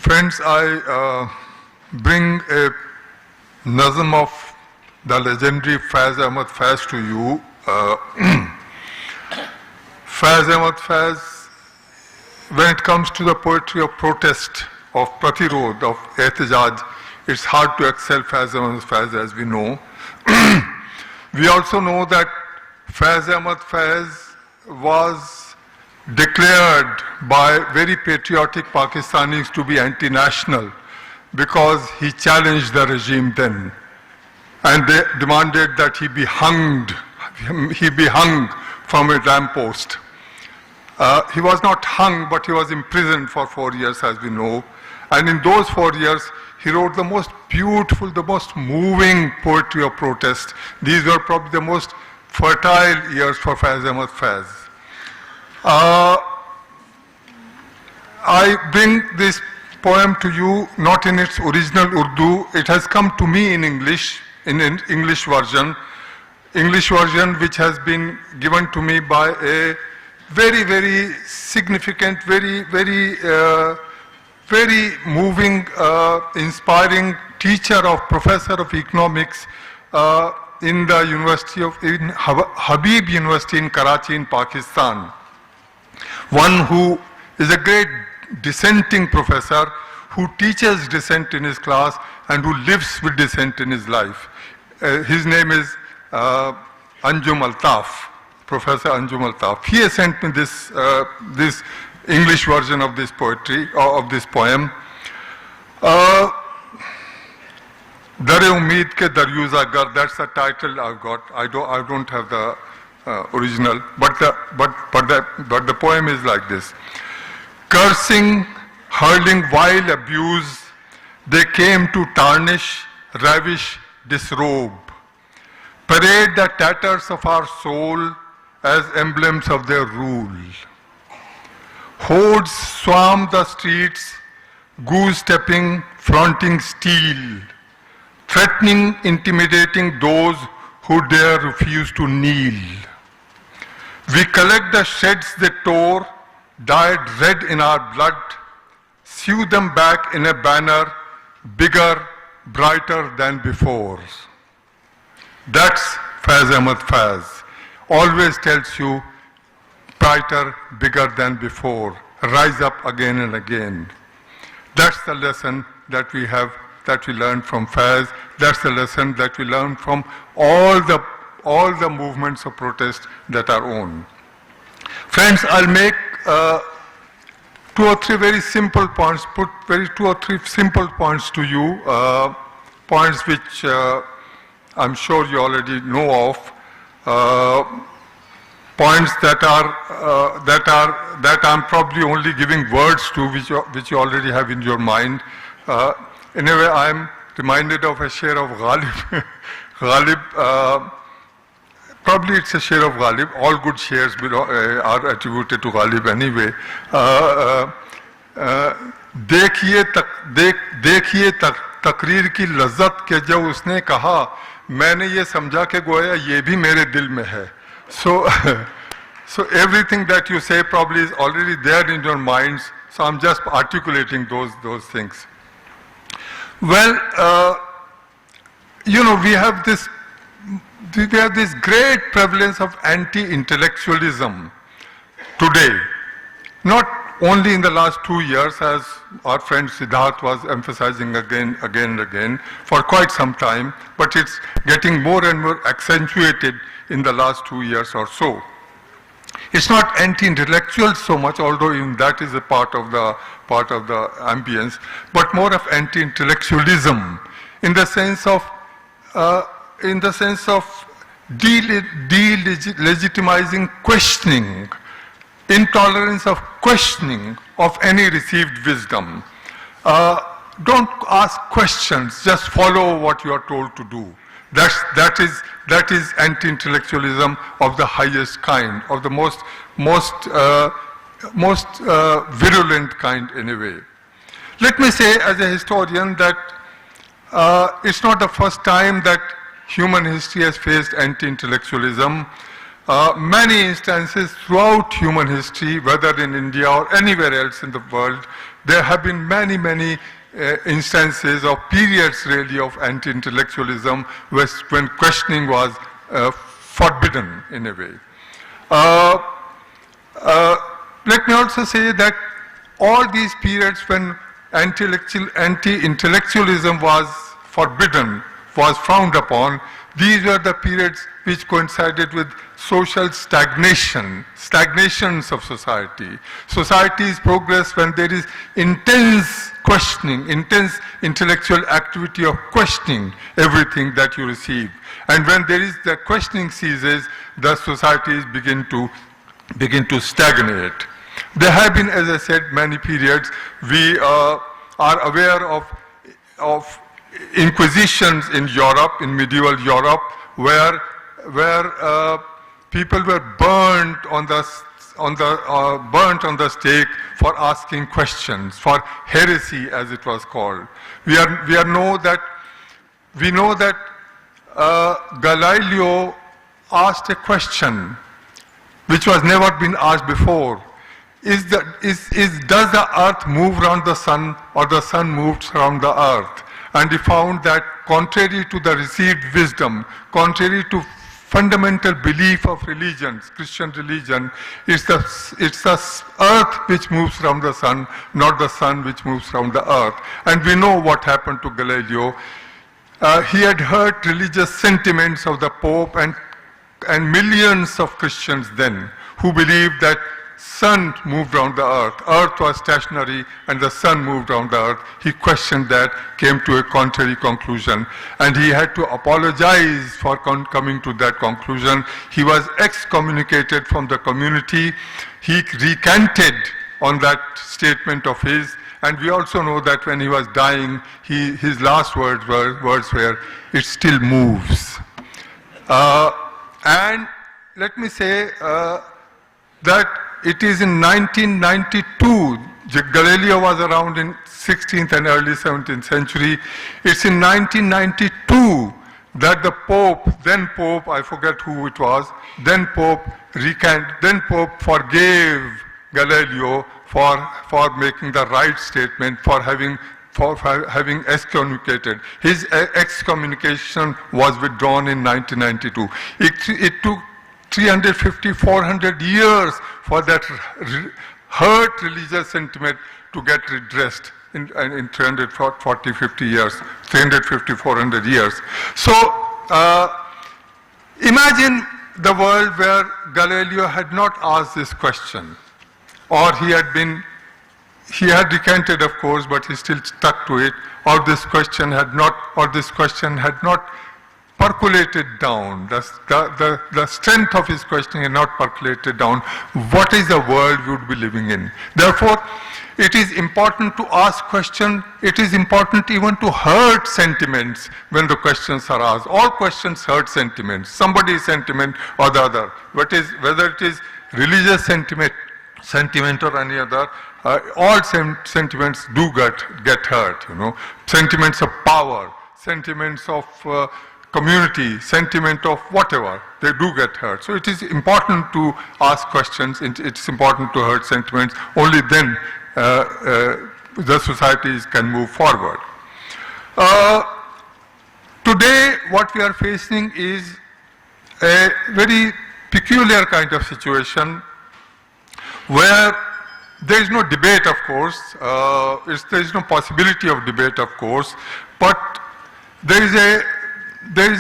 Friends, I bring a nazm of the legendary Faiz Ahmad Faiz to you. Faiz Ahmad Faiz, when it comes to the poetry of protest, of Pratirodh, of Ehtijaj, it's hard to excel Faiz Ahmad Faiz, as we know. We also know that Faiz Ahmad Faiz was declared by very patriotic Pakistanis to be anti-national because he challenged the regime then. And they demanded that he be hung from a lamppost. He was not hung, but he was imprisoned for 4 years, as we know. And in those 4 years, he wrote the most beautiful, the most moving poetry of protest. These were probably the most fertile years for Faiz Ahmad Faiz. I bring this poem to you not in its original Urdu. It has come to me in English, in an English version which has been given to me by a very, very significant, very moving, inspiring teacher professor of economics in the Habib University in Karachi in Pakistan. One who is a great dissenting professor who teaches dissent in his class and who lives with dissent in his life. His name is Anjum Altaf, Professor Anjum Altaf. He has sent me this English version of this poetry, of this poem. Dare Umeed ke Daryuza Gar, that's the title I've got. I don't have the original, but the poem is like this. Cursing, hurling vile abuse, they came to tarnish, ravish, disrobe, parade the tatters of our soul as emblems of their rule. Hordes swarm the streets, goose-stepping, flaunting steel, threatening, intimidating those who dare refuse to kneel. We collect the shreds they tore, dyed red in our blood, sew them back in a banner, bigger, brighter than before. That's Faiz Ahmad Faiz. Always tells you, brighter, bigger than before. Rise up again and again. That's the lesson that we have, that we learned from Faiz. That's the lesson that we learned from all the movements of protest that are on. Friends, I'll make 2 or 3 very simple points, put 2 or 3 simple points to you, points which I'm sure you already know of, points that I'm probably only giving words to, which you already have in your mind. In a way, I'm reminded of a share of Ghalib. Ghalib, probably it's a share of Ghalib. All good shares are attributed to Ghalib anyway. देखिए तकरीर की लज्जत के जब उसने कहा मैंने ये समझा के गोया ये भी मेरे दिल में है. So everything that you say probably is already there in your minds. So I'm just articulating those things. Well, you know, we have this great prevalence of anti-intellectualism today. Not only in the last 2 years, as our friend Siddharth was emphasizing again and again, for quite some time, but it's getting more and more accentuated in the last 2 years or so. It's not anti-intellectual so much, although even that is a part of the ambience, but more of anti-intellectualism in the sense of delegitimizing questioning, intolerance of questioning of any received wisdom. Don't ask questions, just follow what you are told to do. That is anti-intellectualism of the highest kind, of the most virulent kind in a way. Let me say as a historian that it's not the first time that human history has faced anti-intellectualism. Many instances throughout human history, whether in India or anywhere else in the world, there have been many instances or periods really of anti-intellectualism when questioning was forbidden in a way. Let me also say that all these periods when anti-intellectualism was forbidden, was frowned upon, these were the periods which coincided with social stagnations of society. Society's progress when there is intense questioning, intense intellectual activity of questioning everything that you receive. And when there is the questioning ceases, the societies begin to stagnate. There have been, as I said, many periods. We are aware of inquisitions in Europe, in medieval Europe, where people were burnt on the stake for asking questions, for heresy, as it was called. We know that Galileo asked a question which was never been asked before. Does the earth move around the sun, or the sun moves around the earth? And he found that contrary to the received wisdom, contrary to fundamental belief of religions, Christian religion, it's the earth which moves around the sun, not the sun which moves around the earth. And we know what happened to Galileo. He had heard religious sentiments of the Pope and millions of Christians then who believed that sun moved around the earth. Earth was stationary and the sun moved around the earth. He questioned that, came to a contrary conclusion, and he had to apologize for coming to that conclusion. He was excommunicated from the community. He recanted on that statement of his, and we also know that when he was dying, his last words were, "It still moves." And let me say that it is in 1992, Galileo was around in 16th and early 17th century. It's in 1992 that the Pope, then Pope, I forget who it was, then Pope forgave Galileo for making the right statement, for having excommunicated. His excommunication was withdrawn in 1992. It took 350, 400 years for that hurt religious sentiment to get redressed in 340, 50 years, 350, 400 years. So imagine the world where Galileo had not asked this question, or he had recanted, of course, but he still stuck to it, or this question had not percolated down. The strength of his questioning had not percolated down. What is the world we would be living in? Therefore, it is important to ask questions. It is important even to hurt sentiments when the questions are asked. All questions hurt sentiments, somebody's sentiment or the other. Whether it is religious sentiment or any other, all sentiments do get hurt. Sentiments of power, sentiments of community, sentiment of whatever, they do get hurt. So it is important to ask questions, it's important to hurt sentiments, only then the societies can move forward. Today what we are facing is a very peculiar kind of situation where there is no debate, of course, there is no possibility of debate, of course, but there is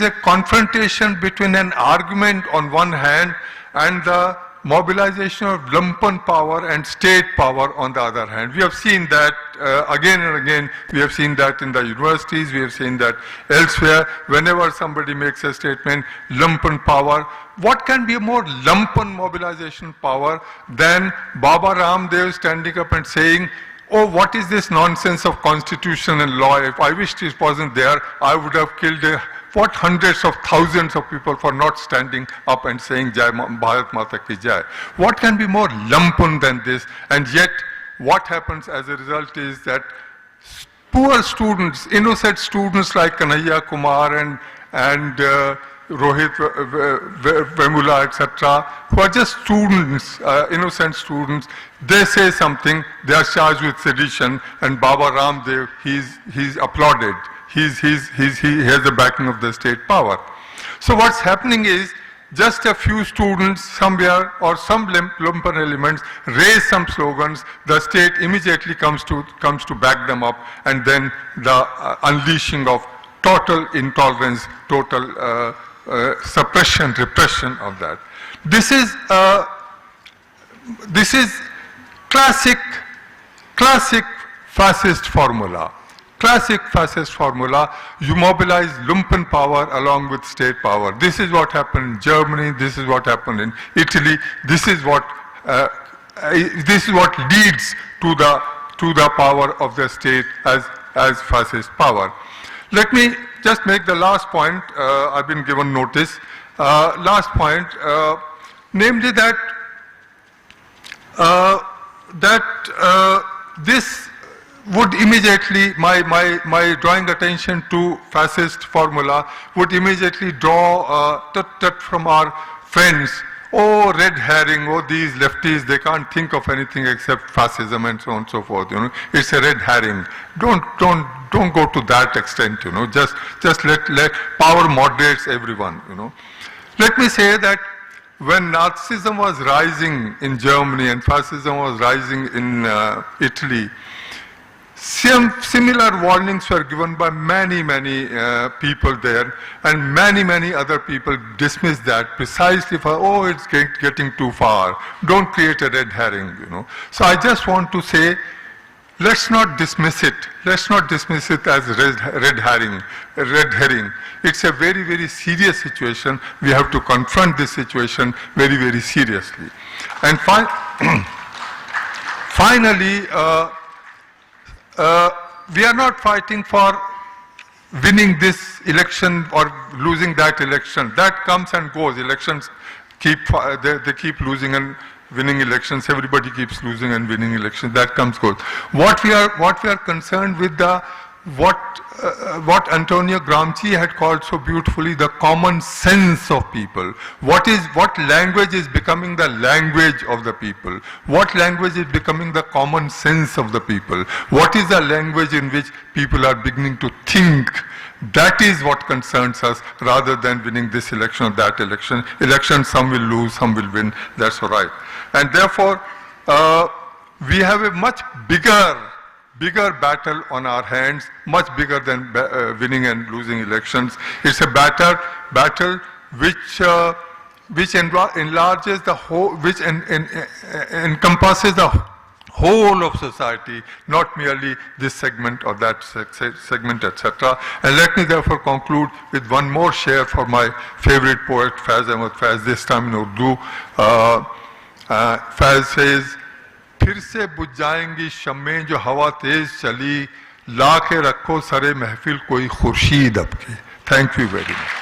a confrontation between an argument on one hand and the mobilization of lumpen power and state power on the other hand. We have seen that again and again. We have seen that in the universities, we have seen that elsewhere. Whenever somebody makes a statement, lumpen power, what can be a more lumpen mobilization power than Baba Ramdev standing up and saying, "Oh, what is this nonsense of constitution and law? If I wished it wasn't there, I would have killed hundreds of thousands of people for not standing up and saying Jai Bharat Mata Ki Jai." What can be more lumpen than this? And yet, what happens as a result is that poor students, innocent students like Kanhaiya Kumar and Rohit Vemula, etc., who are just students, innocent students. They say something, they are charged with sedition, and Baba Ramdev, he's applauded. He has the backing of the state power. So what's happening is, just a few students somewhere or some lumpen elements raise some slogans, the state immediately comes to back them up, and then the unleashing of total intolerance, total suppression, repression of that. This is classic fascist formula. Classic fascist formula, you mobilize lumpen power along with state power. This is what happened in Germany, this is what happened in Italy, this is what leads to the power of the state as fascist power. Let me just make the last point, I've been given notice, last point, namely that this would immediately, my drawing attention to fascist formula would immediately draw from our friends, oh, red herring, oh, these lefties, they can't think of anything except fascism and so on and so forth, you know. It's a red herring. Don't go to that extent, you know. Just let power moderates everyone, you know. Let me say that when Nazism was rising in Germany and fascism was rising in Italy, similar warnings were given by many people there, and many other people dismissed that precisely for, oh, it's getting too far. Don't create a red herring, you know. So I just want to say, let's not dismiss it. Let's not dismiss it as red herring. It's a very serious situation. We have to confront this situation very seriously. And finally, we are not fighting for winning this election or losing that election. That comes and goes. Elections keep losing and winning elections. Everybody keeps losing and winning elections. That comes goes. What we are concerned with what Antonio Gramsci had called so beautifully the common sense of people. What language is becoming the language of the people? What language is becoming the common sense of the people? What is the language in which people are beginning to think? That is what concerns us, rather than winning this election or that election. Election, some will lose, some will win. That's all right. And therefore, we have a much bigger battle on our hands, much bigger than winning and losing elections. It's a battle which enlarges the whole, which encompasses the whole of society, not merely this segment or that segment, etc. And let me therefore conclude with one more share for my favorite poet, Faiz Ahmad Faiz, this time in Urdu. Faiz says, फिर से बुझ जाएंगी शम्में जो हवा तेज चली, ला के रखो सरे महफिल कोई खुर्शीद अब की. Thank you very much.